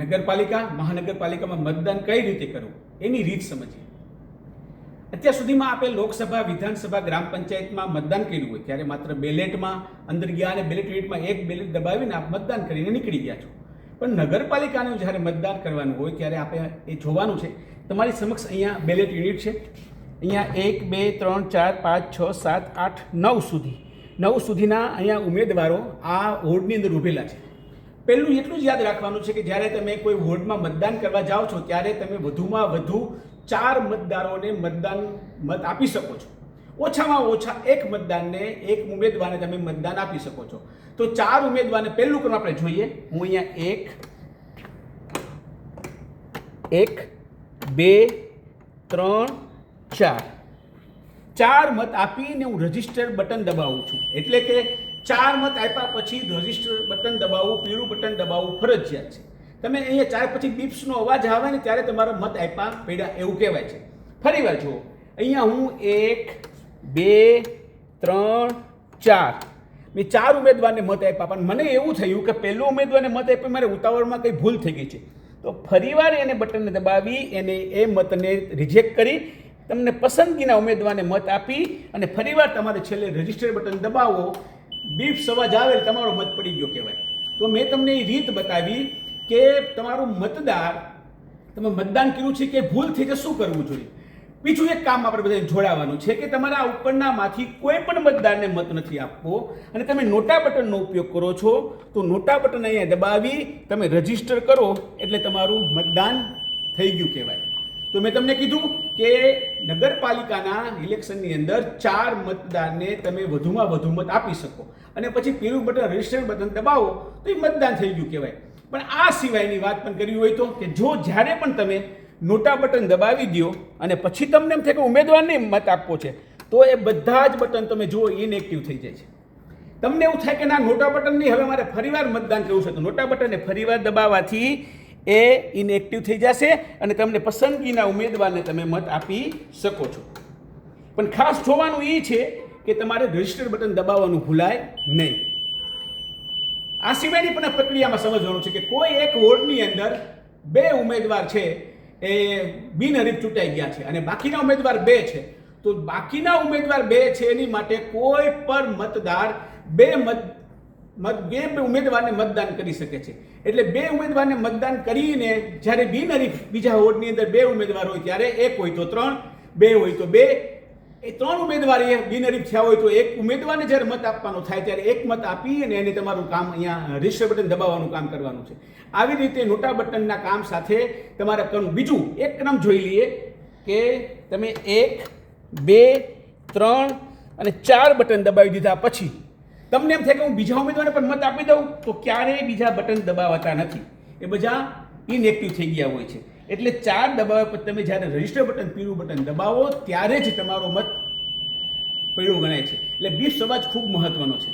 નગરપાલિકા મહાનગરપાલિકામાં મતદાન કઈ રીતે કરવું એની રીત સમજીએ. અત્યાર સુધીમાં આપણે લોકસભા, વિધાનસભા, ગ્રામ પંચાયતમાં મતદાન કર્યું હોય ત્યારે માત્ર બેલેટમાં અંદર ગયા અને બેલેટ યુનિટમાં એક બેલેટ દબાવીને આપ મતદાન કરીને નીકળી ગયા છો. પણ નગરપાલિકાનું જ્યારે મતદાન કરવાનું હોય ત્યારે આપણે એ જોવાનું છે. તમારી સમક્ષ અહીંયા બેલેટ યુનિટ છે. અહીંયા 1 2 3 4 5 6 7 8 9 સુધીના અહીંયા ઉમેદવારો આ વોર્ડની અંદર ઊભેલા છે. પહેલું એટલું જ યાદ રાખવાનું છે કે જ્યારે તમે કોઈ વોર્ડમાં મતદાન કરવા જાઓ છો ત્યારે તમે વધુમાં વધુ 4 મતદારોને મત આપી શકો છો. ઓછામાં ઓછા એક મતદાનને, એક ઉમેદવારને તમે મતદાન આપી શકો છો. તો 4 ઉમેદવારને પહેલું ક્રમ આપણે જોઈએ. હું અહીંયા 1 2 3 4 મત આપીને હું રજિસ્ટર બટન દબાવું છું. એટલે કે 4 મત આપ્યા પછી રજિસ્ટર બટન દબાવવું, પીળું બટન દબાવવું ફરજિયાત છે. તમે અહીંયા 4 પછી બીપ્સનો અવાજ આવે ને ત્યારે તમારો મત આપ્યા પડ્યા એવું કહેવાય છે. ફરી વાર જુઓ, અહીંયા હું 1 2 3 4 મેં 4 ઉમેદવારને મત આપ્યા, પણ મને એવું થયું કે પહેલો ઉમેદવારને મત આપ્યો મારે ઉતાવળમાં કંઈ ભૂલ થઈ ગઈ છે. તો ફરીવાર એને બટનને દબાવી એને એ મતને રિજેક્ટ કરી તમને પસંદગીના ઉમેદવારને મત આપી અને ફરીવાર તમારે છેલ્લે રજિસ્ટર બટન દબાવો, બીપ્સ અવાજ આવે તમારો મત પડી ગયો કહેવાય. તો મેં તમને એ રીત બતાવી કે તમારું મતદાર, તમે મતદાન કર્યું છે કે ભૂલ થઈ તો શું કરવું જોઈએ. બીજું એક કામ આપણે બધાને જોડાવાનું છે કે તમારા ઉપરનામાંથી કોઈ પણ મતદારને મત નથી આપવો અને તમે નોટા બટનનો ઉપયોગ કરો છો. તો નોટા બટન અહીંયા દબાવી તમે રજિસ્ટર કરો એટલે તમારું મતદાન થઈ ગયું કહેવાય. તો મેં તમને કીધું કે નગરપાલિકાના ઇલેક્શનની અંદર 4 મતદારને તમે વધુમાં વધુ મત આપી શકો અને પછી પીળું બટન, રજિસ્ટર બટન દબાવો તો એ મતદાન થઈ ગયું કહેવાય. પણ આ સિવાયની વાત પણ કરવી હોય તો કે જો જ્યારે પણ તમે નોટા બટન દબાવી દો અને પછી તમને એમ થાય કે ઉમેદવારને મત આપવો છે તો એ બધા જ બટન તમે જુઓ ઇનએક્ટિવ થઈ જાય છે. તમને એવું થાય કે ના, નોટા બટન નહીં, હવે મારે ફરીવાર મતદાન કરવું છે, તો નોટા બટનને ફરીવાર દબાવવાથી એ ઇનએક્ટિવ થઈ જશે અને તમને પસંદગીના ઉમેદવારને તમે મત આપી શકો છો. પણ ખાસ જોવાનું એ છે કે તમારે રજિસ્ટર બટન દબાવવાનું ભૂલાય નહીં. આ સિવાયની પણ પ્રક્રિયામાં સમજવાનું છે કે કોઈ એક વોર્ડની અંદર 2 ઉમેદવાર છે એ બિનહરીફ ચૂંટાઈ ગયા છે અને બાકીના ઉમેદવાર 2 છે. તો બાકીના ઉમેદવાર 2 છે એની માટે કોઈ પણ મતદાર 2 ઉમેદવારને મતદાન કરી શકે છે. એટલે 2 ઉમેદવારને મતદાન કરીને જ્યારે બિનહરીફ બીજા વોર્ડની અંદર 2 ઉમેદવાર હોય ત્યારે 1 હોય તો 3, 2 હોય તો 2, એ 3 ઉમેદવાર બિનહરીફ થયા હોય તો એક ઉમેદવારને જ્યારે મત આપવાનો થાય ત્યારે એક મત આપી અને એને તમારું કામ અહીંયા રજિસ્ટર બટન દબાવવાનું કામ કરવાનું છે. આવી રીતે નોટા બટનના કામ સાથે તમારે કરવું. બીજું એક ક્રમ જોઈ લઈએ કે તમે 1 2 3 અને 4 બટન દબાવી દીધા પછી તમને એમ થાય કે હું બીજા ઉમેદવારને પણ મત આપી દઉં તો ક્યારેય બીજા બટન દબાવતા નથી. એ બધા ઇનએક્ટિવ થઈ ગયા હોય છે. એટલે 4 દબાવ્યા પછી તમે જ્યારે રજિસ્ટર બટન, પીળું બટન દબાવો ત્યારે જ તમારો મત પડ્યો ગણાય છે. એટલે બીપ્સ અવાજ ખૂબ મહત્વનો છે.